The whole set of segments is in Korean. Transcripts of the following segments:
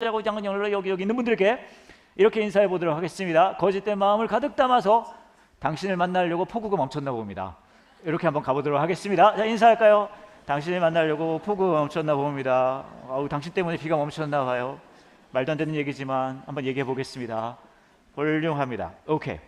자고 장로 여기 있는 분들에게 이렇게 인사해 보도록 하겠습니다. 거짓된 마음을 가득 담아서 당신을 만나려고 포구가 멈췄나 봅니다. 이렇게 한번 가보도록 하겠습니다. 자, 인사할까요? 당신을 만나려고 포구가 멈췄나 봅니다. 당신 때문에 비가 멈췄나 봐요. 말도 안 되는 얘기지만 한번 얘기해 보겠습니다. 훌륭합니다. 오케이.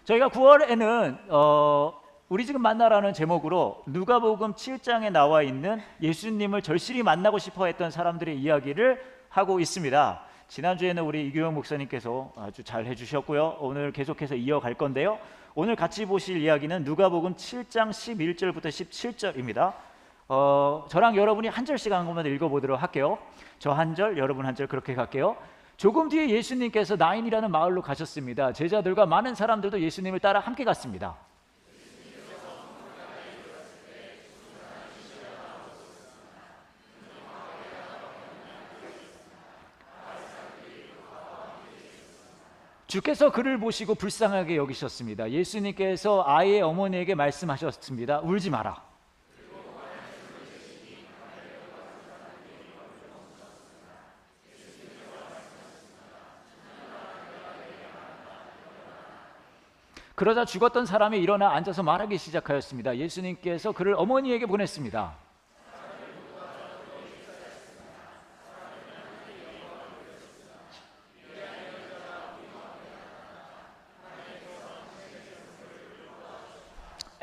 저희가 9월에는 우리 지금 만나라는 제목으로 누가복음 7장에 나와 있는 예수님을 절실히 만나고 싶어 했던 사람들의 이야기를 하고 있습니다. 지난주에는 우리 이규영 목사님께서 아주 잘 해주셨고요. 오늘 계속해서 이어갈 건데요. 오늘 같이 보실 이야기는 누가복음 7장 11절부터 17절입니다. 저랑 여러분이 한 절씩 한 것만 읽어보도록 할게요. 저 한 절, 여러분 한 절 그렇게 갈게요. 조금 뒤에 예수님께서 나인이라는 마을로 가셨습니다. 제자들과 많은 사람들도 예수님을 따라 함께 갔습니다. 주께서 그를 보시고 불쌍하게 여기셨습니다. 예수님께서 아이의 어머니에게 말씀하셨습니다. 울지 마라. 그러자 죽었던 사람이 일어나 앉아서 말하기 시작하였습니다. 예수님께서 그를 어머니에게 보냈습니다.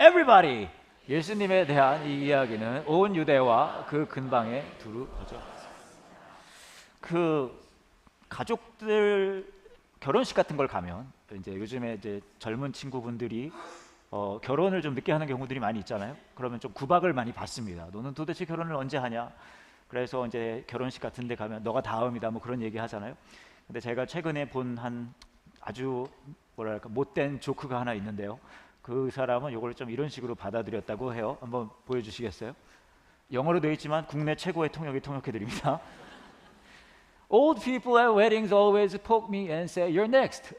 Everybody! 예수님에 대한 이 이야기는 온 유대와 그 근방에 두루 퍼져. 그 가족들 결혼식 같은 걸 가면 이제 요즘에 이제 젊은 친구분들이 결혼을 좀 늦게 하는 경우들이 많이 있잖아요. 그러면 좀 구박을 많이 받습니다. 너는 도대체 결혼을 언제 하냐? 그래서 이제 결혼식 같은 데 가면 너가 다음이다 뭐 그런 얘기 하잖아요. 근데 제가 최근에 본 한 아주 뭐랄까 못된 조크가 하나 있는데요. 그 사람은 이걸 좀 이런 식으로 받아들였다고 해요. 한번 보여주시겠어요? 영어로 되어 있지만 국내 최고의 통역이 통역해드립니다. Old people at weddings always poke me and say, "You're next."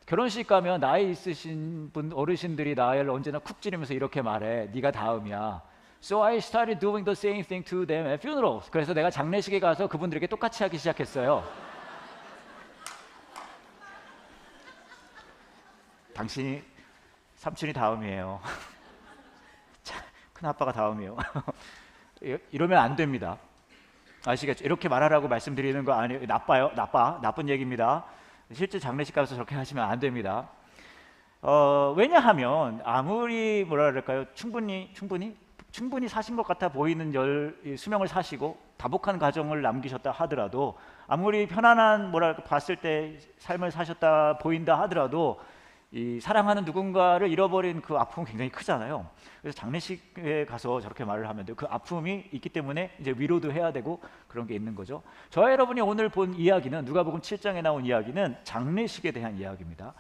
결혼식 가면 나이 있으신 분 어르신들이 나를 언제나 쿡 찌르면서 이렇게 말해. 네가 다음이야. So I started doing the same thing to them at funerals. 그래서 내가 장례식에 가서 그분들에게 똑같이 하기 시작했어요. 당신이 삼촌이 다음이에요. 큰 아빠가 다음이에요. 이러면 안 됩니다. 아시겠죠? 이렇게 말하라고 말씀드리는 거 아니에요. 나빠요. 나쁜 얘기입니다. 실제 장례식 가서 저렇게 하시면 안 됩니다. 왜냐하면 아무리 뭐라 그럴까요? 충분히 사신 것 같아 보이는 수명을 사시고 다복한 가정을 남기셨다 하더라도, 아무리 편안한 뭐랄까 봤을 때 삶을 사셨다 보인다 하더라도 이 사랑하는 누군가를 잃어버린 그 아픔은 굉장히 크잖아요. 그래서 장례식에 가서 저렇게 말을 하면 돼요. 그 아픔이 있기 때문에 이제 위로도 해야 되고 그런 게 있는 거죠. 저와 여러분이 오늘 본 이야기는, 누가복음 7장에 나온 이야기는 장례식에 대한 이야기입니다.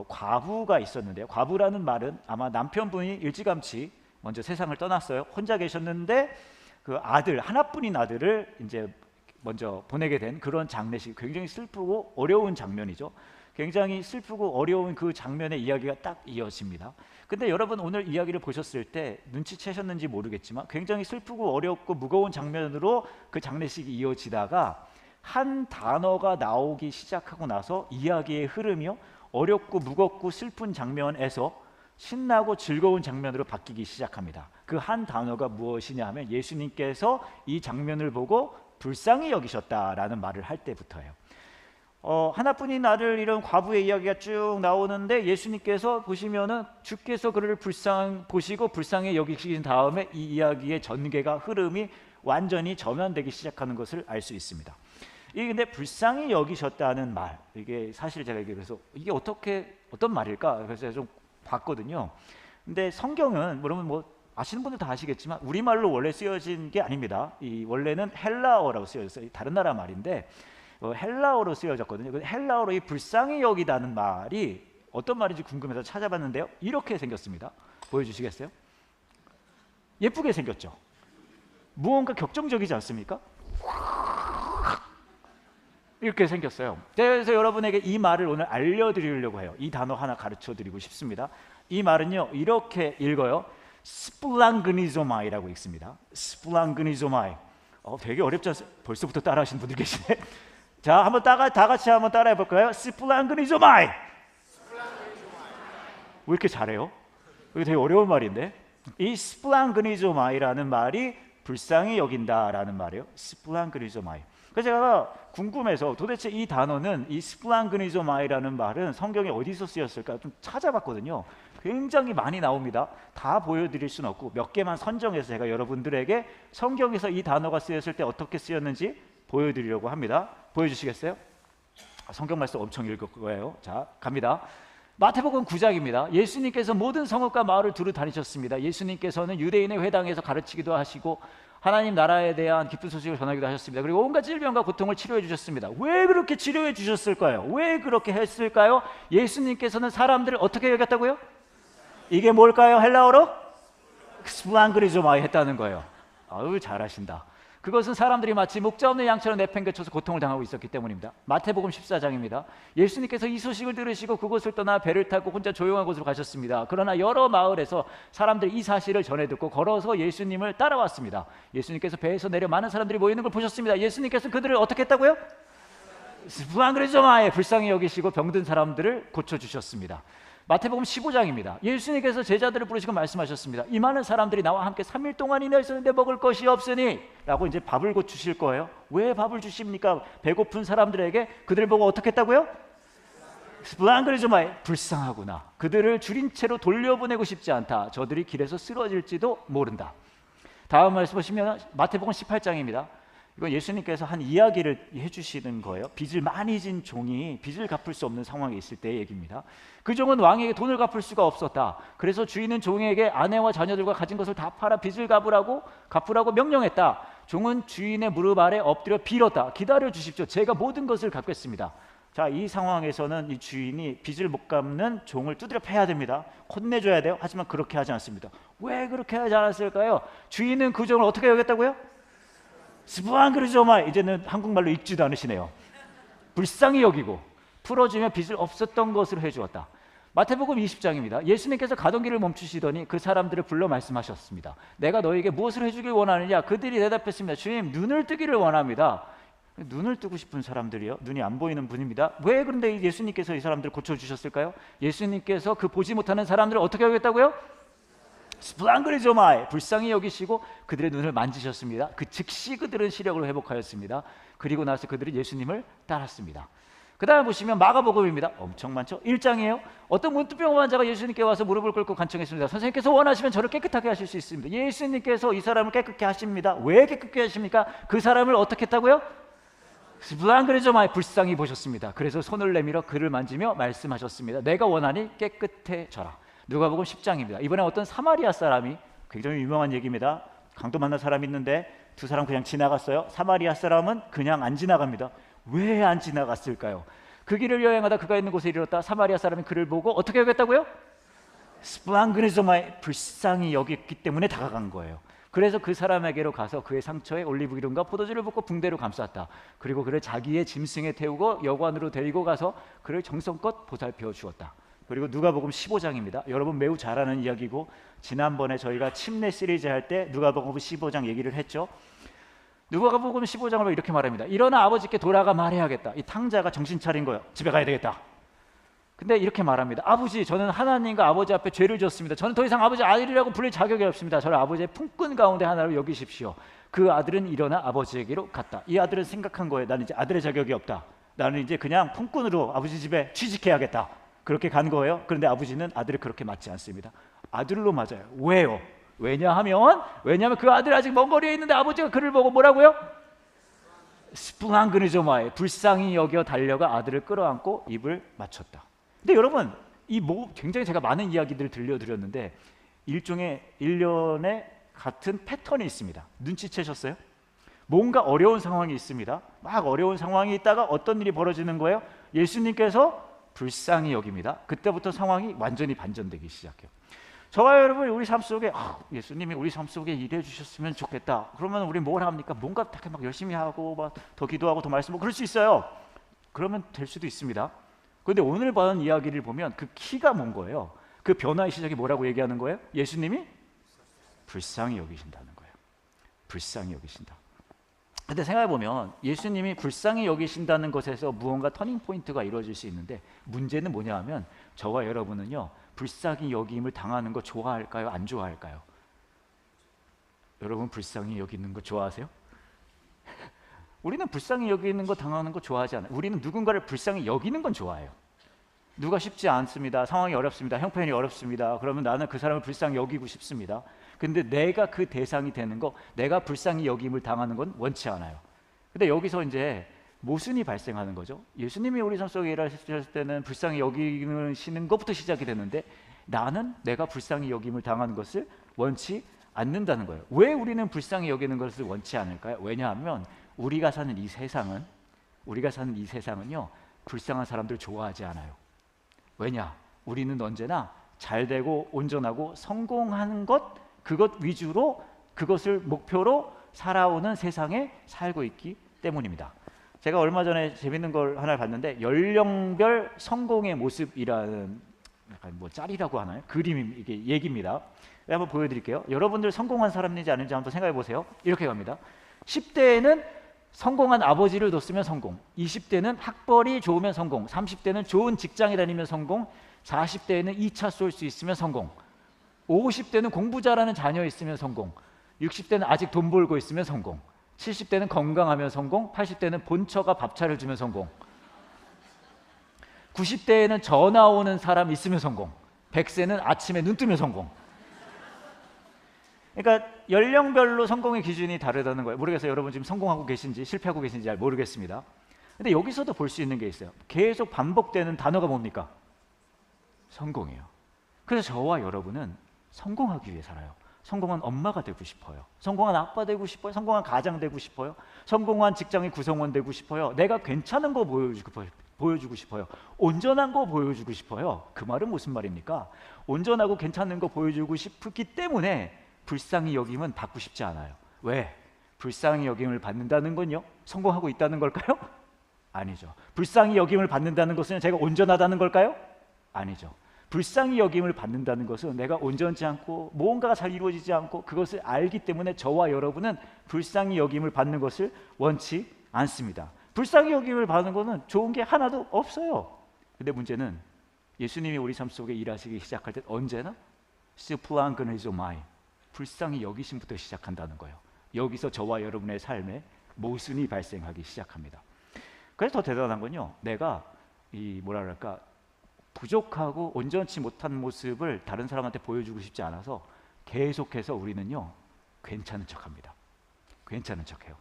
과부가 있었는데요. 과부라는 말은 아마 남편분이 일찌감치 먼저 세상을 떠났어요. 혼자 계셨는데 그 아들, 하나뿐인 아들을 이제 먼저 보내게 된 그런 장례식, 굉장히 슬프고 어려운 장면이죠. 굉장히 슬프고 어려운 그 장면의 이야기가 딱 이어집니다. 근데 여러분 오늘 이야기를 보셨을 때 눈치채셨는지 모르겠지만 굉장히 슬프고 어렵고 무거운 장면으로 그 장례식이 이어지다가 한 단어가 나오기 시작하고 나서 이야기의 흐름이요, 어렵고 무겁고 슬픈 장면에서 신나고 즐거운 장면으로 바뀌기 시작합니다. 그 한 단어가 무엇이냐 하면 예수님께서 이 장면을 보고 불쌍히 여기셨다라는 말을 할 때부터예요. 하나뿐인 아들 잃은 과부의 이야기가 쭉 나오는데, 예수님께서 보시면은 주께서 그를 보시고 불쌍히 여기신 다음에 이 이야기의 전개가, 흐름이 완전히 전환되기 시작하는 것을 알 수 있습니다. 이게 근데 불쌍히 여기셨다는 말, 이게 사실 제가 그래서 이게 어떤 말일까? 그래서 제가 좀 봤거든요. 근데 성경은 여러분 뭐 아시는 분들 다 아시겠지만 우리말로 원래 쓰여진 게 아닙니다. 이 원래는 헬라어라고 쓰여졌어요. 다른 나라 말인데 헬라어로 쓰여졌거든요. 헬라어로 이 불쌍히 여기다는 말이 어떤 말인지 궁금해서 찾아봤는데요. 이렇게 생겼습니다. 보여주시겠어요? 예쁘게 생겼죠? 무언가 격정적이지 않습니까? 이렇게 생겼어요. 그래서 여러분에게 이 말을 오늘 알려드리려고 해요. 이 단어 하나 가르쳐드리고 싶습니다. 이 말은요, 이렇게 읽어요. 스플랑그니조마이라고 읽습니다. 스플랑그니조마이. 되게 어렵지 않습니까? 벌써부터 따라하시는 분들 계시네. 자, 한번 다 같이 한번 따라해 볼까요? 스플랑그니조마이. 왜 이렇게 잘해요? 이게 되게 어려운 말인데, 이 스플랑그니조마이라는 말이 불쌍히 여긴다라는 말이에요. 스플랑그니조마이. 그래서 제가 궁금해서 도대체 이 단어는, 이 스플랑그니조마이라는 말은 성경에 어디서 쓰였을까 좀 찾아봤거든요. 굉장히 많이 나옵니다. 다 보여드릴 수는 없고 몇 개만 선정해서 제가 여러분들에게 성경에서 이 단어가 쓰였을 때 어떻게 쓰였는지 보여드리려고 합니다. 보여주시겠어요? 성경 말씀 엄청 읽을 거예요. 자, 갑니다. 마태복음 9장입니다. 예수님께서 모든 성읍과 마을을 두루 다니셨습니다. 예수님께서는 유대인의 회당에서 가르치기도 하시고 하나님 나라에 대한 기쁜 소식을 전하기도 하셨습니다. 그리고 온갖 질병과 고통을 치료해 주셨습니다. 왜 그렇게 치료해 주셨을까요? 왜 그렇게 했을까요? 예수님께서는 사람들을 어떻게 여겼다고요? 이게 뭘까요? 헬라어로? 스플랑그니조마이 했다는 거예요. 아유, 잘하신다. 그것은 사람들이 마치 목자 없는 양처럼 내팽개쳐서 고통을 당하고 있었기 때문입니다. 마태복음 14장입니다. 예수님께서 이 소식을 들으시고 그곳을 떠나 배를 타고 혼자 조용한 곳으로 가셨습니다. 그러나 여러 마을에서 사람들이 이 사실을 전해 듣고 걸어서 예수님을 따라왔습니다. 예수님께서 배에서 내려 많은 사람들이 모이는 걸 보셨습니다. 예수님께서 그들을 어떻게 했다고요? 스플랑그니조마이, 불쌍히 여기시고 병든 사람들을 고쳐주셨습니다. 마태복음 15장입니다. 예수님께서 제자들을 부르시고 말씀하셨습니다. 이 많은 사람들이 나와 함께 3일 동안이나 있었는데 먹을 것이 없으니 라고 이제 밥을 곧 주실 거예요. 왜 밥을 주십니까? 배고픈 사람들에게. 그들을 보고 어떻게 했다고요? 스플랑그니조마이, 불쌍하구나. 그들을 줄인 채로 돌려보내고 싶지 않다. 저들이 길에서 쓰러질지도 모른다. 다음 말씀 보시면 마태복음 18장입니다. 이건 예수님께서 한 이야기를 해주시는 거예요. 빚을 많이 진 종이 빚을 갚을 수 없는 상황에 있을 때의 얘기입니다. 그 종은 왕에게 돈을 갚을 수가 없었다. 그래서 주인은 종에게 아내와 자녀들과 가진 것을 다 팔아 빚을 갚으라고 명령했다. 종은 주인의 무릎 아래 엎드려 빌었다. 기다려 주십시오. 제가 모든 것을 갚겠습니다. 자, 이 상황에서는 이 주인이 빚을 못 갚는 종을 두드려 패야 됩니다. 혼내줘야 돼요. 하지만 그렇게 하지 않습니다. 왜 그렇게 하지 않았을까요? 주인은 그 종을 어떻게 여겼다고요? 스플랑그니조마이. 이제는 한국말로 읽지도 않으시네요. 불쌍히 여기고 풀어주며 빚을 없었던 것으로 해주었다. 마태복음 20장입니다. 예수님께서 가던 길을 멈추시더니 그 사람들을 불러 말씀하셨습니다. 내가 너에게 무엇을 해주길 원하느냐? 그들이 대답했습니다. 주님, 눈을 뜨기를 원합니다. 눈을 뜨고 싶은 사람들이요? 눈이 안 보이는 분입니다. 왜 그런데 예수님께서 이 사람들을 고쳐주셨을까요? 예수님께서 그 보지 못하는 사람들을 어떻게 하겠다고요? 스플랑그니조마이, 불쌍히 여기시고 그들의 눈을 만지셨습니다. 그 즉시 그들은 시력을 회복하였습니다. 그리고 나서 그들이 예수님을 따랐습니다. 그 다음에 보시면 마가복음입니다. 엄청 많죠? 1장이에요. 어떤 문둥병 환자가 예수님께 와서 무릎을 꿇고 간청했습니다. 선생님께서 원하시면 저를 깨끗하게 하실 수 있습니다. 예수님께서 이 사람을 깨끗게 하십니다. 왜 깨끗게 하십니까? 그 사람을 어떻게 했다고요? 스플랑그니조마이, 불쌍히 보셨습니다. 그래서 손을 내밀어 그를 만지며 말씀하셨습니다. 내가 원하니 깨끗해져라. 누가복음 10장입니다. 이번에 어떤 사마리아 사람이, 굉장히 유명한 얘기입니다. 강도 만난 사람이 있는데 두 사람 그냥 지나갔어요. 사마리아 사람은 그냥 안 지나갑니다. 왜 안 지나갔을까요? 그 길을 여행하다 그가 있는 곳에 이르렀다. 사마리아 사람이 그를 보고 어떻게 여겼다고요? 스플랑그니조마이, 불쌍히 여겼기 때문에 다가간 거예요. 그래서 그 사람에게로 가서 그의 상처에 올리브 기름과 포도주를 붓고 붕대로 감쌌다. 그리고 그를 자기의 짐승에 태우고 여관으로 데리고 가서 그를 정성껏 보살펴 주었다. 그리고 누가복음 15장입니다. 여러분 매우 잘 아는 이야기고 지난번에 저희가 침례 시리즈 할 때 누가복음 15장 얘기를 했죠. 누가복음 15장으로 이렇게 말합니다. 일어나 아버지께 돌아가 말해야겠다. 이 탕자가 정신 차린 거예요. 집에 가야 되겠다. 근데 이렇게 말합니다. 아버지, 저는 하나님과 아버지 앞에 죄를 지었습니다. 저는 더 이상 아버지 아들이라고 부를 자격이 없습니다. 저를 아버지의 품꾼 가운데 하나로 여기십시오. 그 아들은 일어나 아버지에게로 갔다. 이 아들은 생각한 거예요. 나는 이제 아들의 자격이 없다. 나는 이제 그냥 품꾼으로 아버지 집에 취직해야겠다. 그렇게 간 거예요. 그런데 아버지는 아들을 그렇게 맞지 않습니다. 아들로 맞아요. 왜요? 왜냐하면 그 아들이 아직 먼 거리에 있는데 아버지가 그를 보고 뭐라고요? 스플랑그니조마이, 불쌍히 여겨 달려가 아들을 끌어안고 입을 맞췄다. 근데 여러분, 굉장히 제가 많은 이야기들을 들려드렸는데 일종의 일련의 같은 패턴이 있습니다. 눈치채셨어요? 뭔가 어려운 상황이 있습니다. 막 어려운 상황이 있다가 어떤 일이 벌어지는 거예요? 예수님께서 불쌍히 여깁니다. 그때부터 상황이 완전히 반전되기 시작해요. 저와 여러분, 우리 삶 속에 예수님이 우리 삶 속에 일해 주셨으면 좋겠다. 그러면 우리 뭘 합니까? 뭔가 되게 막 열심히 하고 막 더 기도하고 더 말씀하고 그럴 수 있어요. 그러면 될 수도 있습니다. 그런데 오늘 받은 이야기를 보면 그 키가 뭔 거예요? 그 변화의 시작이 뭐라고 얘기하는 거예요? 예수님이 불쌍히 여기신다는 거예요. 불쌍히 여기신다. 근데 생각해보면 예수님이 불쌍히 여기신다는 것에서 무언가 터닝 포인트가 이루어질 수 있는데 문제는 뭐냐 하면 저와 여러분은요 불쌍히 여김을 당하는 거 좋아할까요? 안 좋아할까요? 여러분 불쌍히 여기는 거 좋아하세요? 우리는 불쌍히 여기는 거 당하는 거 좋아하지 않아요. 우리는 누군가를 불쌍히 여기는 건 좋아해요. 누가 쉽지 않습니다. 상황이 어렵습니다. 형편이 어렵습니다. 그러면 나는 그 사람을 불쌍히 여기고 싶습니다. 근데 내가 그 대상이 되는 거, 내가 불쌍히 여김을 당하는 건 원치 않아요. 근데 여기서 이제 모순이 발생하는 거죠. 예수님이 우리 삶 속에 일하셨을 때는 불쌍히 여기시는 것부터 시작이 되는데 나는 내가 불쌍히 여김을 당하는 것을 원치 않는다는 거예요. 왜 우리는 불쌍히 여기는 것을 원치 않을까요? 왜냐하면 우리가 사는 이 세상은요 불쌍한 사람들 좋아하지 않아요. 왜냐? 우리는 언제나 잘되고 온전하고 성공하는 그것 위주로 그것을 목표로 살아오는 세상에 살고 있기 때문입니다. 제가 얼마 전에 재밌는 걸 하나 봤는데 연령별 성공의 모습이라는 약간 뭐 짤이라고 하나요? 그림 이게 얘기입니다. 한번 보여드릴게요. 여러분들 성공한 사람인지 아닌지 한번 생각해 보세요. 이렇게 갑니다. 10대에는 성공한 아버지를 뒀으면 성공, 20대는 학벌이 좋으면 성공, 30대는 좋은 직장에 다니면 성공, 40대에는 2차 쏠 수 있으면 성공, 50대는 공부 잘하는 자녀 있으면 성공, 60대는 아직 돈 벌고 있으면 성공, 70대는 건강하면 성공, 80대는 본처가 밥차를 주면 성공, 90대에는 전화 오는 사람 있으면 성공, 100세는 아침에 눈 뜨면 성공. 그러니까 연령별로 성공의 기준이 다르다는 거예요. 모르겠어요. 여러분 지금 성공하고 계신지 실패하고 계신지 잘 모르겠습니다. 근데 여기서도 볼 수 있는 게 있어요. 계속 반복되는 단어가 뭡니까? 성공이에요. 그래서 저와 여러분은 성공하기 위해 살아요. 성공한 엄마가 되고 싶어요. 성공한 아빠 되고 싶어요. 성공한 가장 되고 싶어요. 성공한 직장의 구성원 되고 싶어요. 내가 괜찮은 거 보여주고 싶어요. 온전한 거 보여주고 싶어요. 그 말은 무슨 말입니까? 온전하고 괜찮은 거 보여주고 싶기 때문에 불쌍히 여김은 받고 싶지 않아요. 왜? 불쌍히 여김을 받는다는 건요? 성공하고 있다는 걸까요? 아니죠. 불쌍히 여김을 받는다는 것은 제가 온전하다는 걸까요? 아니죠. 불쌍히 여김을 받는다는 것은 내가 온전치 않고 무언가가 잘 이루어지지 않고 그것을 알기 때문에 저와 여러분은 불쌍히 여김을 받는 것을 원치 않습니다. 불쌍히 여김을 받는 것은 좋은 게 하나도 없어요. 근데 문제는 예수님이 우리 삶 속에 일하시기 시작할 때 언제나 스플랑그네조마이 불쌍히 여기심부터 시작한다는 거예요. 여기서 저와 여러분의 삶에 모순이 발생하기 시작합니다. 그래서 더 대단한 건요, 내가 부족하고 온전치 못한 모습을 다른 사람한테 보여주고 싶지 않아서 계속해서 우리는요 괜찮은 척합니다. 괜찮은 척해요.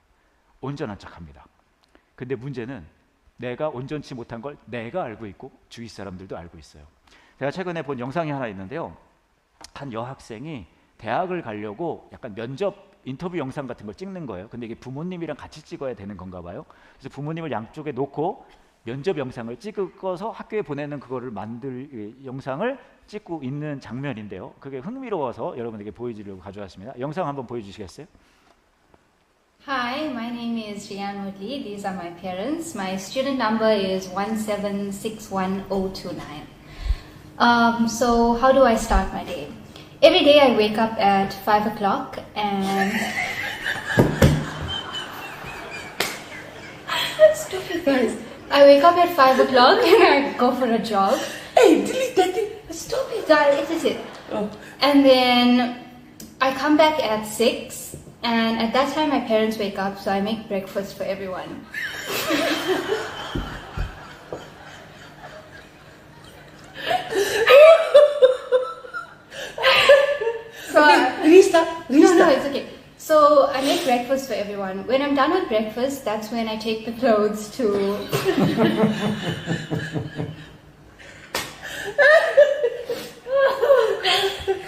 온전한 척합니다. 근데 문제는 내가 온전치 못한 걸 내가 알고 있고 주위 사람들도 알고 있어요. 제가 최근에 본 영상이 하나 있는데요, 한 여학생이 대학을 가려고 약간 면접 인터뷰 영상 같은 걸 찍는 거예요. 근데 이게 부모님이랑 같이 찍어야 되는 건가 봐요. 그래서 부모님을 양쪽에 놓고 면접 영상을 찍어서 학교에 보내는 그거를 영상을 찍고 있는 장면인데요. 그게 흥미로워서 여러분에게 보여주려고 가져왔습니다. 영상 한번 보여주시겠어요? Hi, my name is Jian Murli. These are my parents. My student number is 1761029. So how do I start my day? Every day I wake up at 5 o'clock and... Stupid guys. I wake up at 5 o'clock and I go for a jog. Hey, delete that thing. Stop it, it is it. Oh. And then I come back at 6 and at that time my parents wake up, so I make breakfast for everyone. So Restart. No, it's okay. So I make breakfast for everyone. When I'm done with breakfast, that's when I take the clothes to...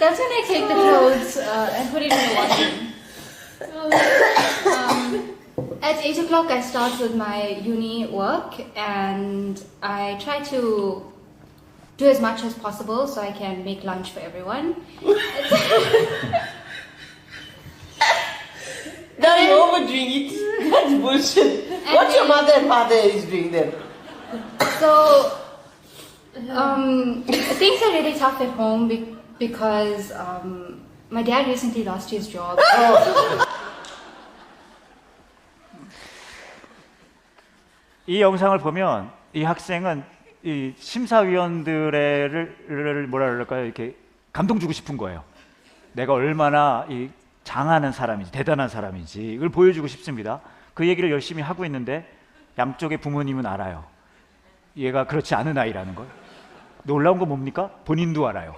That's when I take the clothes and put it in the washing. At 8 o'clock I start with my uni work and I try to do as much as possible so I can make lunch for everyone. Now you're overdoing it. That's bullshit. What your mother and father is doing then? So, things are really tough at home because my dad recently lost his job. 이 영상을 보면 이 학생은 이 심사위원들을 뭐라 그럴까요? 이렇게 감동 주고 싶은 거예요. 내가 얼마나 이 장하는 사람인지 대단한 사람인지 이걸 보여주고 싶습니다. 그 얘기를 열심히 하고 있는데 양쪽의 부모님은 알아요. 얘가 그렇지 않은 아이라는 걸. 놀라운 건 뭡니까? 본인도 알아요.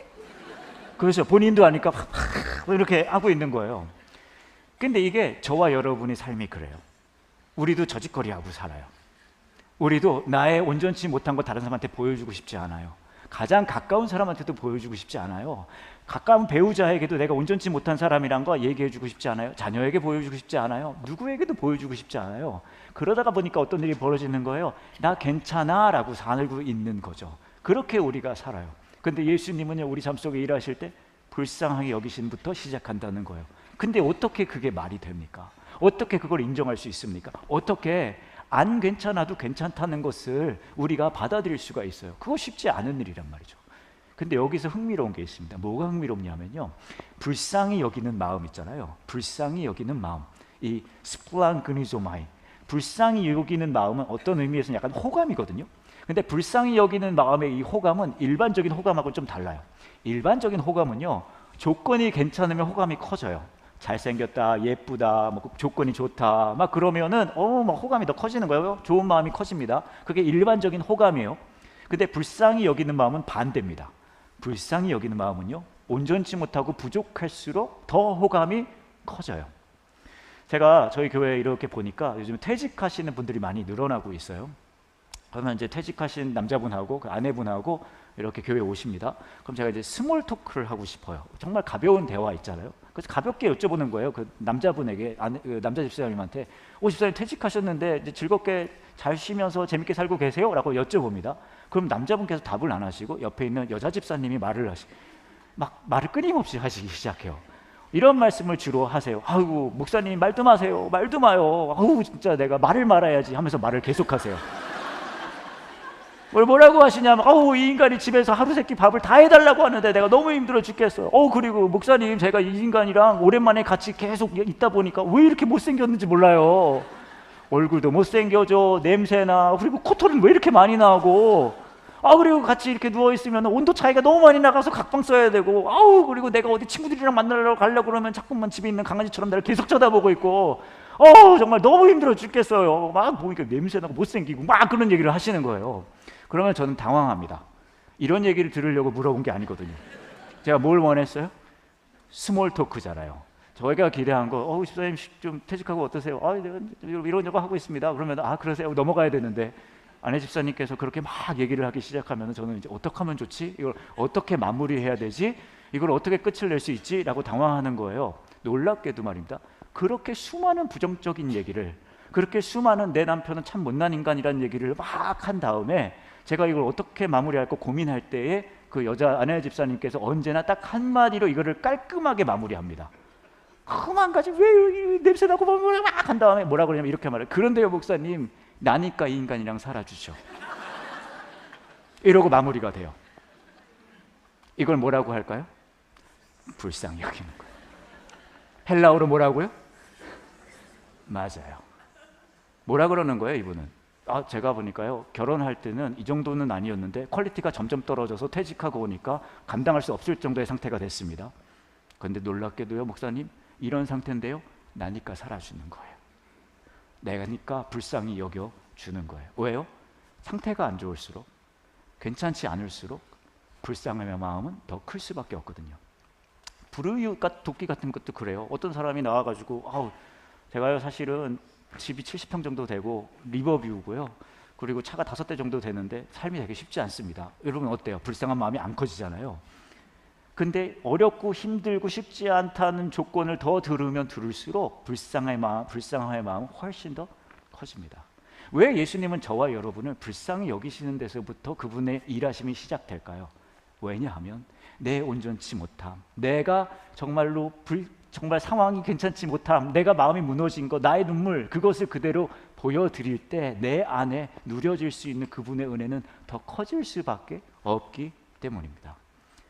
그렇죠. 본인도 아니까 이렇게 하고 있는 거예요. 근데 이게 저와 여러분의 삶이 그래요. 우리도 저짓거리하고 살아요. 우리도 나의 온전치 못한 거 다른 사람한테 보여주고 싶지 않아요. 가장 가까운 사람한테도 보여주고 싶지 않아요. 가까운 배우자에게도 내가 온전치 못한 사람이란 거 얘기해주고 싶지 않아요. 자녀에게 보여주고 싶지 않아요. 누구에게도 보여주고 싶지 않아요. 그러다가 보니까 어떤 일이 벌어지는 거예요. 나 괜찮아 라고 살고 있는 거죠. 그렇게 우리가 살아요. 근데 예수님은요, 우리 삶 속에 일하실 때 불쌍하게 여기신부터 시작한다는 거예요. 근데 어떻게 그게 말이 됩니까? 어떻게 그걸 인정할 수 있습니까? 어떻게 안 괜찮아도 괜찮다는 것을 우리가 받아들일 수가 있어요? 그거 쉽지 않은 일이란 말이죠. 근데 여기서 흥미로운 게 있습니다. 뭐가 흥미롭냐면요, 불쌍히 여기는 마음 있잖아요. 불쌍히 여기는 마음, 이 스플랑그니조마이, 불쌍히 여기는 마음은 어떤 의미에서는 약간 호감이거든요. 근데 불쌍히 여기는 마음의 이 호감은 일반적인 호감하고는 좀 달라요. 일반적인 호감은요, 조건이 괜찮으면 호감이 커져요. 잘생겼다, 예쁘다, 뭐 조건이 좋다, 막 그러면은 막 호감이 더 커지는 거예요. 좋은 마음이 커집니다. 그게 일반적인 호감이에요. 근데 불쌍히 여기는 마음은 반대입니다. 불쌍히 여기는 마음은요, 온전치 못하고 부족할수록 더 호감이 커져요. 제가 저희 교회에 이렇게 보니까 요즘 퇴직하시는 분들이 많이 늘어나고 있어요. 그러면 이제 퇴직하신 남자분하고 그 아내분하고 이렇게 교회에 오십니다. 그럼 제가 이제 스몰 토크를 하고 싶어요. 정말 가벼운 대화 있잖아요. 그래서 가볍게 여쭤보는 거예요. 그 남자분에게, 그 남자 집사님한테, 집사님 퇴직하셨는데 이제 즐겁게 잘 쉬면서 재밌게 살고 계세요? 라고 여쭤봅니다. 그럼 남자분께서 답을 안 하시고 옆에 있는 여자 집사님이 말을 끊임없이 하시기 시작해요. 이런 말씀을 주로 하세요. 아이고 목사님 말도 마세요. 말도 마요. 아우 진짜 내가 말을 말아야지 하면서 말을 계속하세요. 뭐라고 하시냐면, 이 인간이 집에서 하루 세끼 밥을 다 해달라고 하는데 내가 너무 힘들어 죽겠어요. 그리고 목사님 제가 이 인간이랑 오랜만에 같이 계속 있다 보니까 왜 이렇게 못생겼는지 몰라요. 얼굴도 못생겨져, 냄새나, 그리고 코털은 왜 이렇게 많이 나고, 그리고 같이 이렇게 누워있으면 온도 차이가 너무 많이 나가서 각방 써야 되고, 그리고 내가 어디 친구들이랑 만나러 가려고 그러면 자꾸만 집에 있는 강아지처럼 나를 계속 쳐다보고 있고, 정말 너무 힘들어 죽겠어요. 막 보니까 냄새나고 못생기고 막 그런 얘기를 하시는 거예요. 그러면 저는 당황합니다. 이런 얘기를 들으려고 물어본 게 아니거든요. 제가 뭘 원했어요? 스몰 토크잖아요. 저희가 기대한 거, 집사님 좀 퇴직하고 어떠세요? 내가 이런 거 하고 있습니다. 그러면 그러세요? 넘어가야 되는데, 아내 집사님께서 그렇게 막 얘기를 하기 시작하면 저는 이제 어떻게 하면 좋지? 이걸 어떻게 마무리해야 되지? 이걸 어떻게 끝을 낼 수 있지? 라고 당황하는 거예요. 놀랍게도 말입니다. 그렇게 수많은 부정적인 얘기를, 그렇게 수많은 내 남편은 참 못난 인간이라는 얘기를 막 한 다음에 제가 이걸 어떻게 마무리할까 고민할 때에 그 여자 아내 집사님께서 언제나 딱 한마디로 이거를 깔끔하게 마무리합니다. 그만 가지 왜 냄새나고 막 한 다음에 뭐라 그러냐면 이렇게 말해요. 그런데요 목사님, 나니까 이 인간이랑 살아주죠. 이러고 마무리가 돼요. 이걸 뭐라고 할까요? 불쌍히 여기는 거예요. 헬라어로 뭐라고요? 맞아요. 뭐라 그러는 거예요 이분은? 제가 보니까요, 결혼할 때는 이 정도는 아니었는데 퀄리티가 점점 떨어져서 퇴직하고 오니까 감당할 수 없을 정도의 상태가 됐습니다. 그런데 놀랍게도요 목사님, 이런 상태인데요, 나니까 살아주는 거예요. 내가니까 불쌍히 여겨주는 거예요. 왜요? 상태가 안 좋을수록, 괜찮지 않을수록 불쌍함의 마음은 더 클 수밖에 없거든요. 불우이웃 돕기 같은 것도 그래요. 어떤 사람이 나와가지고 제가요 사실은 집이 70평 정도 되고 리버뷰고요. 그리고 차가 5대 정도 되는데 삶이 되게 쉽지 않습니다. 여러분 어때요? 불쌍한 마음이 안 커지잖아요. 근데 어렵고 힘들고 쉽지 않다는 조건을 더 들으면 들을수록 불쌍함의 마음은 훨씬 더 커집니다. 왜 예수님은 저와 여러분을 불쌍히 여기시는 데서부터 그분의 일하심이 시작될까요? 왜냐하면 내 온전치 못함, 내가 정말 상황이 괜찮지 못함, 내가 마음이 무너진 것, 나의 눈물, 그것을 그대로 보여드릴 때 내 안에 누려질 수 있는 그분의 은혜는 더 커질 수밖에 없기 때문입니다.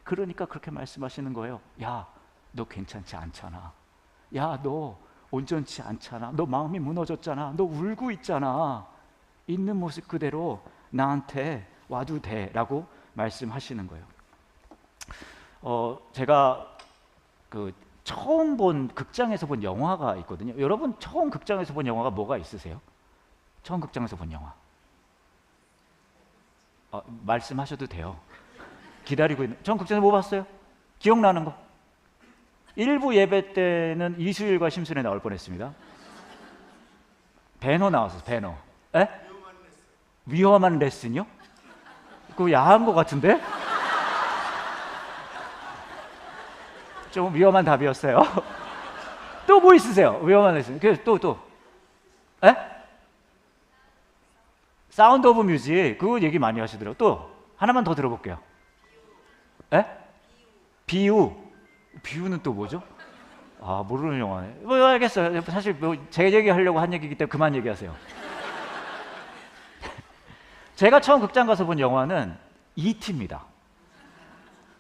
그러니까 그렇게 말씀하시는 거예요. 야, 너 괜찮지 않잖아. 야, 너 온전치 않잖아. 너 마음이 무너졌잖아. 너 울고 있잖아. 있는 모습 그대로 나한테 와도 돼라고 말씀하시는 거예요. 제가 처음 본 극장에서 본 영화가 있거든요. 여러분 처음 극장에서 본 영화가 뭐가 있으세요? 처음 극장에서 본 영화. 말씀하셔도 돼요. 기다리고 있는. 처음 극장에서 뭐 봤어요? 기억나는 거. 일부 예배 때는 이수일과 심순애 나올 뻔했습니다. 배너 나왔어요. 배너. 에? 위험한 레슨이요? 그거 야한 거 같은데? 좀 위험한 답이었어요. 또 뭐 있으세요? 위험한 레슨. 그래서 또. 에? 사운드 오브 뮤직. 그거 얘기 많이 하시더라고요. 또 하나만 더 들어볼게요. 에? 비유. 비유는 또 뭐죠? 모르는 영화네. 뭐 알겠어요. 사실 제 얘기하려고 한 얘기이기 때문에 그만 얘기하세요. 제가 처음 극장 가서 본 영화는 E.T.입니다.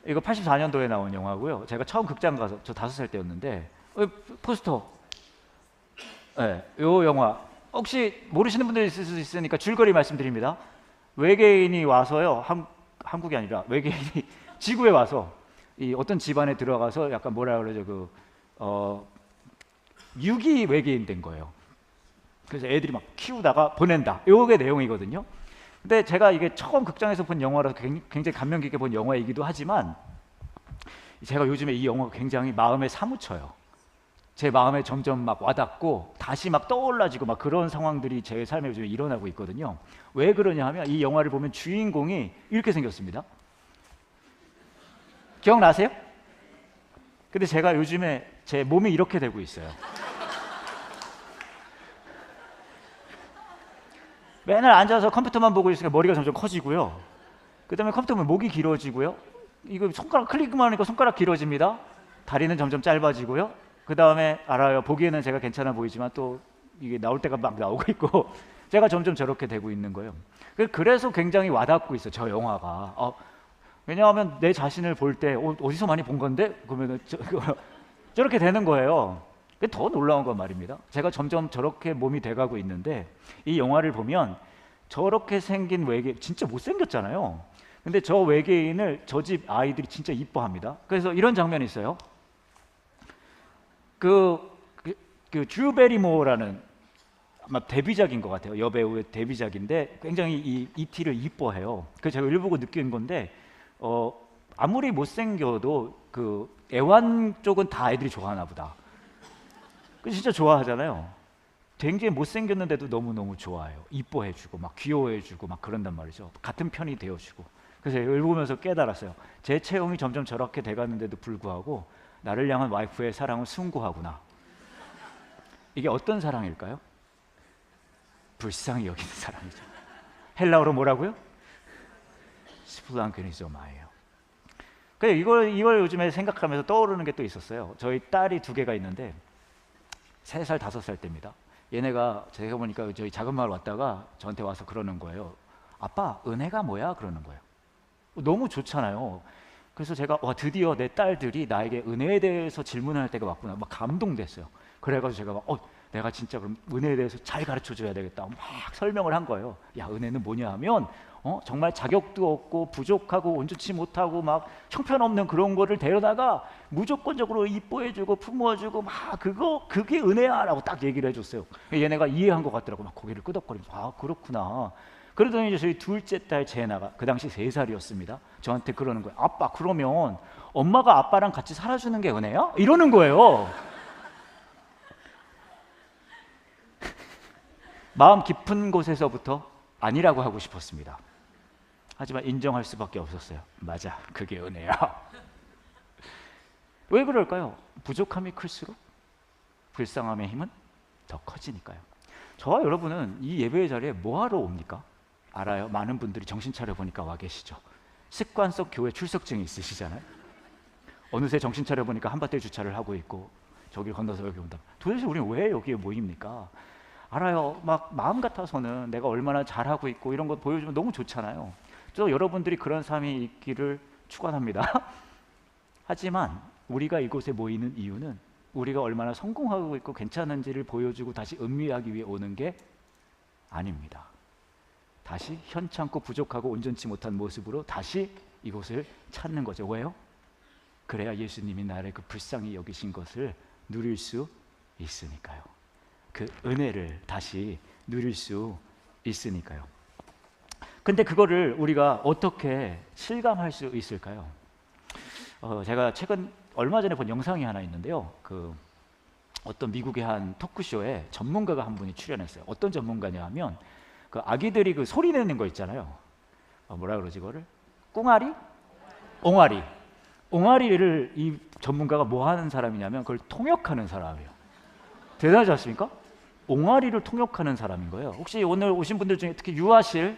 이거 84년도에 나온 영화고요. 제가 처음 극장 가서 저 5살 때였는데 포스터. 네, 요 영화 혹시 모르시는 분들이 있을 수 있으니까 줄거리 말씀드립니다. 외계인이 와서요. 한국이 아니라 외계인이 지구에 와서 이 어떤 집안에 들어가서 약간 뭐라 그러죠? 유기 외계인 된 거예요. 그래서 애들이 막 키우다가 보낸다. 요게 내용이거든요. 근데 제가 이게 처음 극장에서 본 영화라서 굉장히 감명 깊게 본 영화이기도 하지만 제가 요즘에 이 영화가 굉장히 마음에 사무쳐요. 제 마음에 점점 막 와닿고 다시 막 떠올라지고 막 그런 상황들이 제 삶에 요즘에 일어나고 있거든요. 왜 그러냐 하면 이 영화를 보면 주인공이 이렇게 생겼습니다. 기억나세요? 근데 제가 요즘에 제 몸이 이렇게 되고 있어요. 맨날 앉아서 컴퓨터만 보고 있으니까 머리가 점점 커지고요. 그 다음에 컴퓨터 보면 목이 길어지고요. 이거 손가락 클릭만 하니까 손가락 길어집니다. 다리는 점점 짧아지고요. 그 다음에 알아요. 보기에는 제가 괜찮아 보이지만 또 이게 나올 때가 막 나오고 있고 제가 점점 저렇게 되고 있는 거예요. 그래서 굉장히 와닿고 있어요. 저 영화가. 왜냐하면 내 자신을 볼 때 어디서 많이 본 건데? 그러면 저렇게 되는 거예요. 그게 더 놀라운 건 말입니다. 제가 점점 저렇게 몸이 돼가고 있는데 이 영화를 보면 저렇게 생긴 외계인 진짜 못생겼잖아요. 근데 저 외계인을 저 집 아이들이 진짜 이뻐합니다. 그래서 이런 장면이 있어요. 그 드루 베리모어라는 아마 데뷔작인 것 같아요. 여배우의 데뷔작인데 굉장히 이 E.T.를 이뻐해요. 그래서 제가 읽어보고 느낀 건데 아무리 못생겨도 그 애완 쪽은 다 애들이 좋아하나 보다. 진짜 좋아하잖아요. 굉장히 못생겼는데도 너무너무 좋아해요. 이뻐해주고 막 귀여워해주고 막 그런단 말이죠. 같은 편이 되어주고. 그래서 읽으면서 깨달았어요. 제 체형이 점점 저렇게 돼가는데도 불구하고 나를 향한 와이프의 사랑은 숭고하구나. 이게 어떤 사랑일까요? 불쌍히 여기는 사랑이죠. 헬라어로 뭐라고요? 스플랑크니조마예요. 그래서 이걸 요즘에 생각하면서 떠오르는 게 또 있었어요. 저희 딸이 2개가 있는데 3살, 5살 때입니다. 얘네가 제가 보니까 저희 작은 마을 왔다가 저한테 와서 그러는 거예요. 아빠, 은혜가 뭐야? 그러는 거예요. 너무 좋잖아요. 그래서 제가 드디어 내 딸들이 나에게 은혜에 대해서 질문할 때가 왔구나. 막 감동됐어요. 그래가지고 제가 막 내가 진짜 그럼 은혜에 대해서 잘 가르쳐줘야 되겠다. 막 설명을 한 거예요. 야, 은혜는 뭐냐 하면 정말 자격도 없고 부족하고 온전치 못하고 막 형편없는 그런 거를 데려다가 무조건적으로 이뻐해주고 품어주고 막 그게 은혜야라고 딱 얘기를 해줬어요. 얘네가 이해한 것 같더라고. 막 고개를 끄덕거리면서 그렇구나. 그러더니 이제 저희 둘째 딸 제나가 그 당시 3살이었습니다. 저한테 그러는 거예요. 아빠, 그러면 엄마가 아빠랑 같이 살아주는 게 은혜야? 이러는 거예요. 마음 깊은 곳에서부터 아니라고 하고 싶었습니다. 하지만 인정할 수밖에 없었어요. 맞아, 그게 은혜야. 왜 그럴까요? 부족함이 클수록 불쌍함의 힘은 더 커지니까요. 저와 여러분은 이 예배의 자리에 뭐하러 옵니까? 알아요? 많은 분들이 정신 차려보니까 와 계시죠. 습관성 교회 출석증이 있으시잖아요. 어느새 정신 차려보니까 한밭에 주차를 하고 있고 저길 건너서 여기 온다. 도대체 우리는 왜 여기에 모입니까? 알아요. 막 마음 같아서는 내가 얼마나 잘하고 있고 이런 거 보여주면 너무 좋잖아요. 저 여러분들이 그런 삶이 있기를 축원합니다. 하지만 우리가 이곳에 모이는 이유는 우리가 얼마나 성공하고 있고 괜찮은지를 보여주고 다시 음미하기 위해 오는 게 아닙니다. 다시 현찮고 부족하고 온전치 못한 모습으로 다시 이곳을 찾는 거죠. 왜요? 그래야 예수님이 나를 그 불쌍히 여기신 것을 누릴 수 있으니까요. 그 은혜를 다시 누릴 수 있으니까요. 근데 그거를 우리가 어떻게 실감할 수 있을까요? 제가 최근 얼마 전에 본 영상이 하나 있는데요. 그 어떤 미국의 한 토크쇼에 전문가가 한 분이 출연했어요. 어떤 전문가냐 하면 그 아기들이 그 소리 내는 거 있잖아요. 뭐라 그러지 그거를? 꽁아리? 옹아리. 옹아리를 이 전문가가 뭐 하는 사람이냐면 그걸 통역하는 사람이에요. 대단하지 않습니까? 옹아리를 통역하는 사람인 거예요. 혹시 오늘 오신 분들 중에 특히 유아실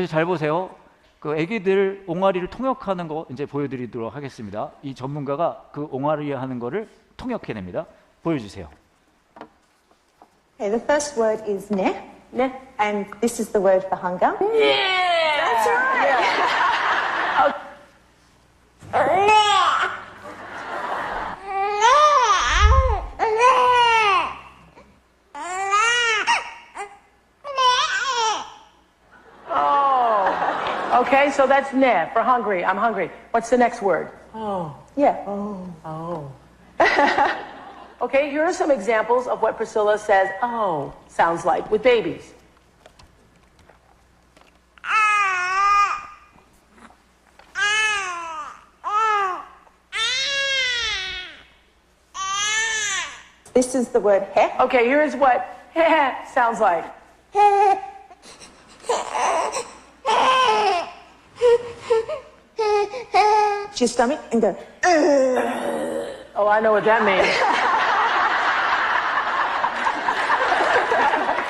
잘 보세요. 그 아기들 옹아리를 통역하는 거 이제 보여드리도록 하겠습니다. 이 전문가가 그 옹아리 하는 거를 통역해냅니다. 보여주세요. Okay, the first word is ne. Ne. And this is the word for hunger. Yeah. That's right. Oh. Okay, so that's ne for hungry. I'm hungry. What's the next word? Oh. Yeah. Oh. Okay, here are some examples of what Priscilla says, oh, sounds like with babies. This is the word he. Okay, here's what sounds like. Your stomach and go. Oh, I know what that means.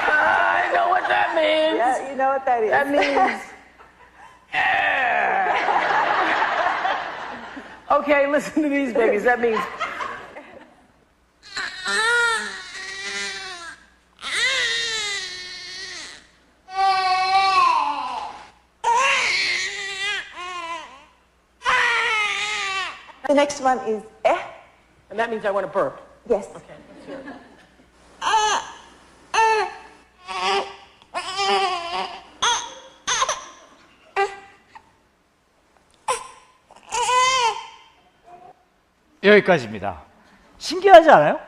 I know what that means. Yeah, you know what that is. That means. Okay, listen to these babies. That means. The next one is eh. And that means I want to burp. Yes. Okay, let's hear it. 여기까지입니다. 신기하지 않아요?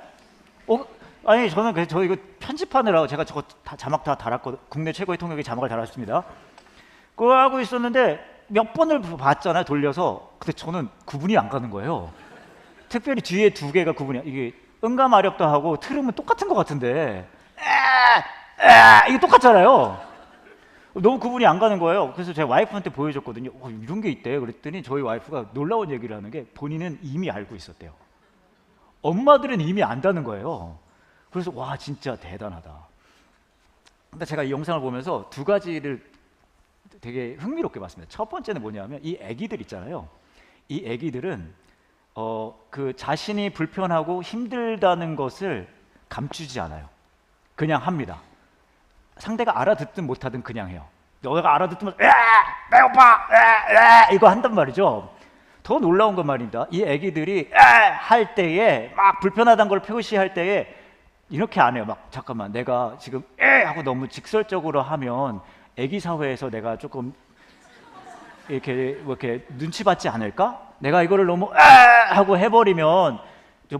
아니 저는 그래서 저 이거 편집하느라고 제가 저거 다 자막 다 달았거든. 국내 최고의 통역의 자막을 달았습니다. 그거 하고 있었는데 몇 번을 봤잖아요, 돌려서. 근데 저는 구분이 안 가는 거예요. 특별히 뒤에 두 개가 구분이 이게 응가마력도 하고 트름은 똑같은 것 같은데 이게 똑같잖아요. 너무 구분이 안 가는 거예요. 그래서 제가 와이프한테 보여줬거든요. 이런 게 있대. 그랬더니 저희 와이프가 놀라운 얘기를 하는 게 본인은 이미 알고 있었대요. 엄마들은 이미 안다는 거예요. 그래서 와 진짜 대단하다. 근데 제가 이 영상을 보면서 두 가지를 되게 흥미롭게 봤습니다. 첫 번째는 뭐냐면 이 아기들 있잖아요. 이 아기들은 그 자신이 불편하고 힘들다는 것을 감추지 않아요. 그냥 합니다. 상대가 알아듣든 못하든 그냥 해요. 너가 알아듣으면 배고파 이거 한단 말이죠. 더 놀라운 건 말입니다. 이 아기들이 할 때에 막 불편하다는 걸 표시할 때에 이렇게 안 해요. 막 잠깐만 내가 지금 하고 너무 직설적으로 하면 아기 사회에서 내가 조금 이렇게 눈치 받지 않을까? 내가 이거를 너무 하고 해버리면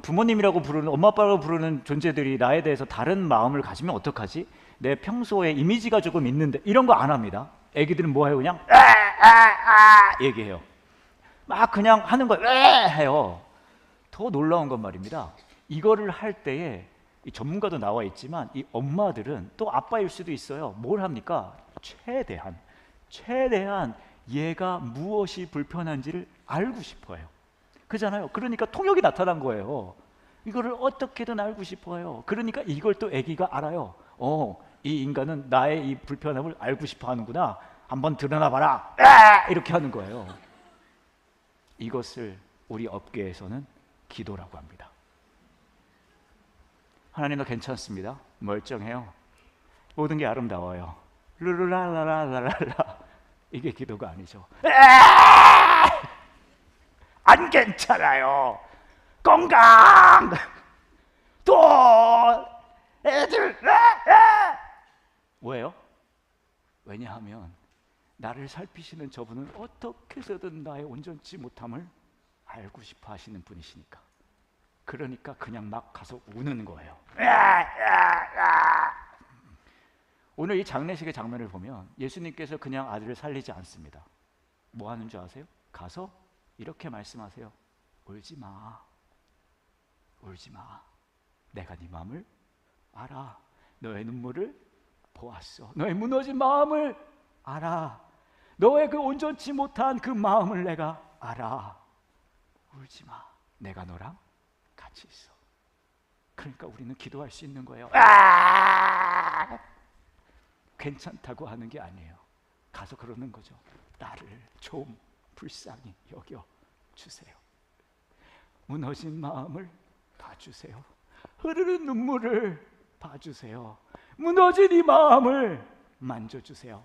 부모님이라고 부르는 엄마 아빠라고 부르는 존재들이 나에 대해서 다른 마음을 가지면 어떡하지? 내 평소에 이미지가 조금 있는데 이런 거 안 합니다. 애기들은 뭐 해요? 그냥 얘기해요. 막 그냥 하는 거예요. 해요. 더 놀라운 건 말입니다. 이거를 할 때에 이 전문가도 나와 있지만 이 엄마들은 또 아빠일 수도 있어요. 뭘 합니까? 최대한 얘가 무엇이 불편한지를 알고 싶어요. 그잖아요. 그러니까 통역이 나타난 거예요. 이거를 어떻게든 알고 싶어요. 그러니까 이걸 또 아기가 알아요. 이 인간은 나의 이 불편함을 알고 싶어 하는구나. 한번 드러나 봐라. 이렇게 하는 거예요. 이것을 우리 업계에서는 기도라고 합니다. 하나님도 괜찮습니다. 멀쩡해요. 모든 게 아름다워요. 룰루랄라랄라랄라. 이게 기도가 아니죠. 안 괜찮아요. 건강. 또 애들. 뭐예요? 왜냐하면 나를 살피시는 저분은 어떻게 해서든 나의 온전치 못함을 알고 싶어 하시는 분이시니까. 그러니까 그냥 막 가서 우는 거예요. 오늘 이 장례식의 장면을 보면 예수님께서 그냥 아들을 살리지 않습니다. 뭐 하는 줄 아세요? 가서 이렇게 말씀하세요. 울지 마. 울지 마. 내가 네 마음을 알아. 너의 눈물을 보았어. 너의 무너진 마음을 알아. 너의 그 온전치 못한 그 마음을 내가 알아. 울지 마. 내가 너랑 같이 있어. 그러니까 우리는 기도할 수 있는 거예요. 괜찮다고 하는 게 아니에요. 가서 그러는 거죠. 나를 좀 불쌍히 여겨 주세요. 무너진 마음을 봐주세요. 흐르는 눈물을 봐주세요. 무너진 이 마음을 만져주세요.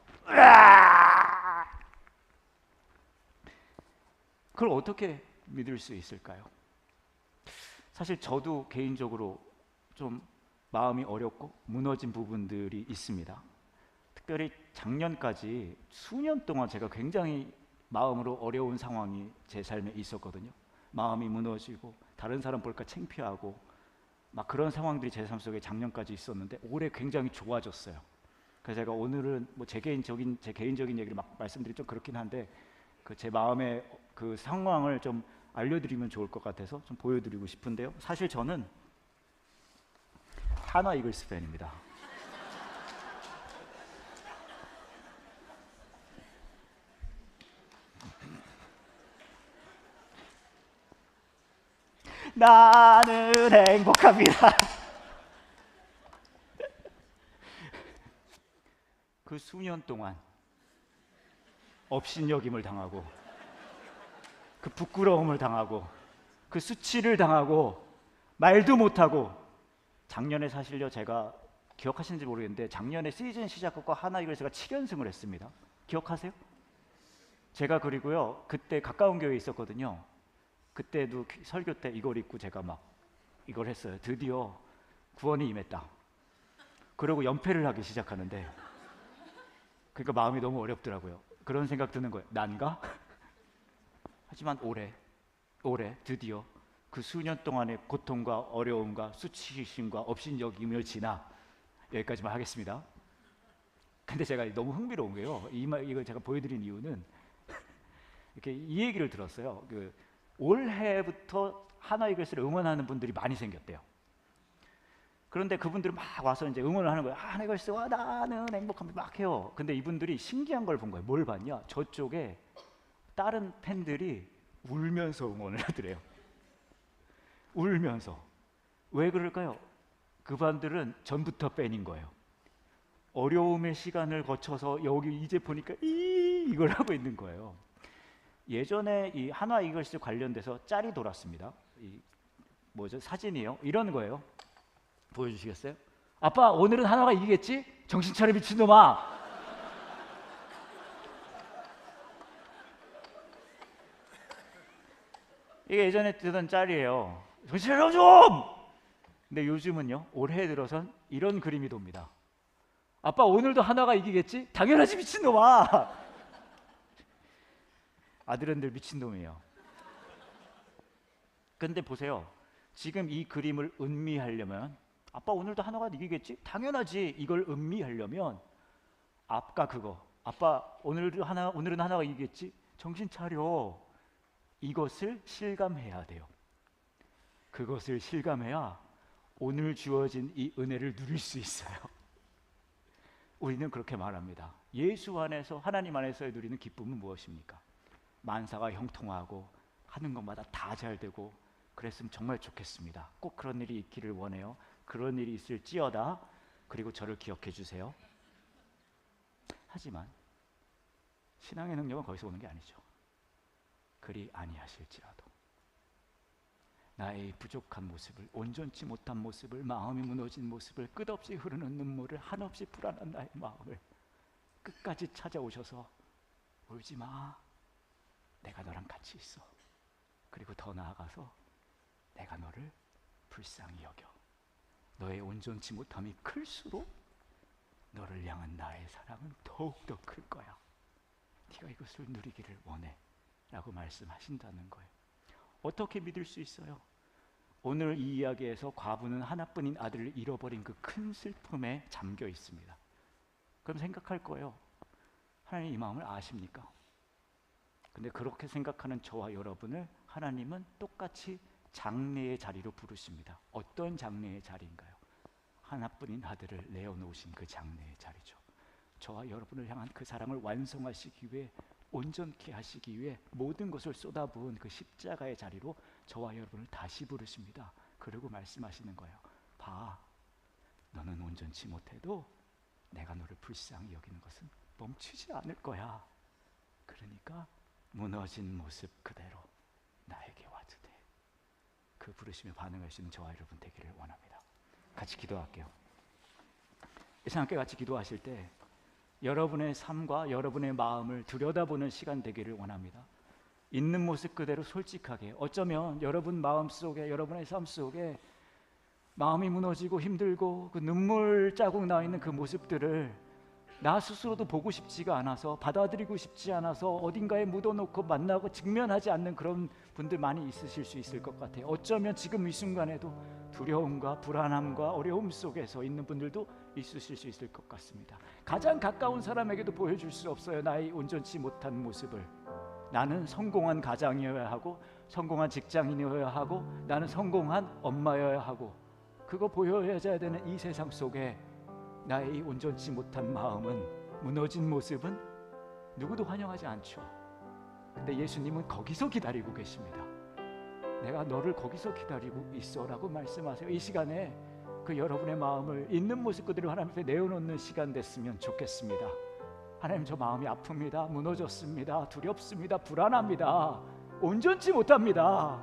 그걸 어떻게 믿을 수 있을까요? 사실 저도 개인적으로 좀 마음이 어렵고 무너진 부분들이 있습니다. 특별히 작년까지 수년 동안 제가 굉장히 마음으로 어려운 상황이 제 삶에 있었거든요. 마음이 무너지고 다른 사람 볼까 창피하고 막 그런 상황들이 제 삶 속에 작년까지 있었는데 올해 굉장히 좋아졌어요. 그래서 제가 오늘은 뭐 제 개인적인 얘기를 막 말씀드리면 좀 그렇긴 한데 그 제 마음의 그 상황을 좀 알려드리면 좋을 것 같아서 좀 보여드리고 싶은데요. 사실 저는 한화 이글스 팬입니다. 나는 행복합니다. 그 수년 동안 업신여김을 당하고 그 부끄러움을 당하고 그 수치를 당하고 말도 못하고 작년에 사실요 제가 기억하시는지 모르겠는데 작년에 시즌 시작과 하나 이글스가 7연승을 했습니다. 기억하세요? 제가 그리고요 그때 가까운 교회에 있었거든요. 그때도 설교 때 이걸 입고 제가 막 이걸 했어요. 드디어 구원이 임했다. 그러고 연패를 하기 시작하는데 그러니까 마음이 너무 어렵더라고요. 그런 생각 드는 거예요. 난가? 하지만 올해 드디어 그 수년 동안의 고통과 어려움과 수치심과 업신여김을 지나 여기까지만 하겠습니다. 근데 제가 너무 흥미로운 게요. 이걸 제가 보여드린 이유는 이렇게 이 얘기를 들었어요. 올해부터 하나 이글스를 응원하는 분들이 많이 생겼대요. 그런데 그분들은 막 와서 이제 응원을 하는 거예요. 하나 이글스 와 나는 행복합니다 막 해요. 근데 이분들이 신기한 걸 본 거예요. 뭘 봤냐? 저쪽에 다른 팬들이 울면서 응원을 하더래요. 울면서. 왜 그럴까요? 그분들은 전부터 팬인 거예요. 어려움의 시간을 거쳐서 여기 이제 보니까 이걸 하고 있는 거예요. 예전에 이 한화 이글스 관련돼서 짤이 돌았습니다. 이 뭐죠? 사진이요. 이런 거예요. 보여주시겠어요? 아빠 오늘은 한화가 이기겠지? 정신 차려 미친놈아. 이게 예전에 뜨던 짤이에요. 정신 차려 좀! 근데 요즘은요 올해 들어선 이런 그림이 돕니다. 아빠 오늘도 한화가 이기겠지? 당연하지 미친놈아. 아들은 늘 미친놈이에요. 근데 보세요. 지금 이 그림을 음미하려면 아빠 오늘도 한화가 이기겠지? 당연하지. 이걸 음미하려면 아까 그거 아빠 오늘은 한화가 이기겠지? 정신 차려. 이것을 실감해야 돼요. 그것을 실감해야 오늘 주어진 이 은혜를 누릴 수 있어요. 우리는 그렇게 말합니다. 예수 안에서 하나님 안에서의 누리는 기쁨은 무엇입니까? 만사가 형통하고 하는 것마다 다 잘 되고 그랬으면 정말 좋겠습니다. 꼭 그런 일이 있기를 원해요. 그런 일이 있을지어다. 그리고 저를 기억해 주세요. 하지만 신앙의 능력은 거기서 오는 게 아니죠. 그리 아니하실지라도 나의 부족한 모습을, 온전치 못한 모습을, 마음이 무너진 모습을, 끝없이 흐르는 눈물을, 한없이 불안한 나의 마음을 끝까지 찾아오셔서 울지 마. 내가 너랑 같이 있어. 그리고 더 나아가서 내가 너를 불쌍히 여겨. 너의 온전치 못함이 클수록 너를 향한 나의 사랑은 더욱더 클 거야. 네가 이것을 누리기를 원해 라고 말씀하신다는 거예요. 어떻게 믿을 수 있어요? 오늘 이 이야기에서 과부는 하나뿐인 아들을 잃어버린 그 큰 슬픔에 잠겨 있습니다. 그럼 생각할 거예요. 하나님 이 마음을 아십니까? 근데 그렇게 생각하는 저와 여러분을 하나님은 똑같이 장래의 자리로 부르십니다. 어떤 장래의 자리인가요? 하나뿐인 아들을 내어놓으신 그 장래의 자리죠. 저와 여러분을 향한 그 사랑을 완성하시기 위해, 온전케 하시기 위해 모든 것을 쏟아부은 그 십자가의 자리로 저와 여러분을 다시 부르십니다. 그리고 말씀하시는 거예요. 봐, 너는 온전치 못해도 내가 너를 불쌍히 여기는 것은 멈추지 않을 거야. 그러니까 무너진 모습 그대로 나에게 와도 돼. 그 부르심에 반응할 수 있는 저와 여러분 되기를 원합니다. 같이 기도할게요. 이 시간 함께 같이 기도하실 때 여러분의 삶과 여러분의 마음을 들여다보는 시간 되기를 원합니다. 있는 모습 그대로 솔직하게, 어쩌면 여러분 마음속에, 여러분의 삶 속에 마음이 무너지고 힘들고 그 눈물 자국 나 있는 그 모습들을 나 스스로도 보고 싶지가 않아서, 받아들이고 싶지 않아서 어딘가에 묻어놓고 만나고 직면하지 않는 그런 분들 많이 있으실 수 있을 것 같아요. 어쩌면 지금 이 순간에도 두려움과 불안함과 어려움 속에서 있는 분들도 있으실 수 있을 것 같습니다. 가장 가까운 사람에게도 보여줄 수 없어요. 나의 온전치 못한 모습을. 나는 성공한 가장이어야 하고, 성공한 직장인이어야 하고, 나는 성공한 엄마여야 하고, 그거 보여야 되는 이 세상 속에 나의 이 온전치 못한 마음은, 무너진 모습은 누구도 환영하지 않죠. 근데 예수님은 거기서 기다리고 계십니다. 내가 너를 거기서 기다리고 있어 라고 말씀하세요. 이 시간에 그 여러분의 마음을 있는 모습 그대로 하나님 앞에 내어놓는 시간 됐으면 좋겠습니다. 하나님, 저 마음이 아픕니다. 무너졌습니다. 두렵습니다. 불안합니다. 온전치 못합니다.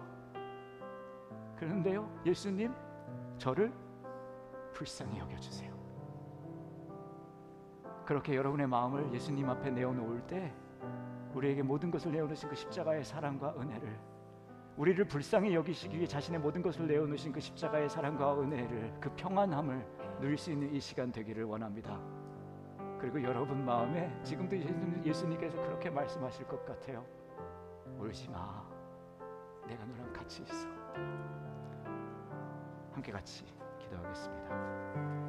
그런데요, 예수님, 저를 불쌍히 여겨주세요. 그렇게 여러분의 마음을 예수님 앞에 내어놓을 때 우리에게 모든 것을 내어놓으신 그 십자가의 사랑과 은혜를, 우리를 불쌍히 여기시기 위해 자신의 모든 것을 내어놓으신 그 십자가의 사랑과 은혜를, 그 평안함을 누릴 수 있는 이 시간 되기를 원합니다. 그리고 여러분 마음에 지금도 예수님께서 그렇게 말씀하실 것 같아요. 울지 마, 내가 너랑 같이 있어. 함께 같이 기도하겠습니다.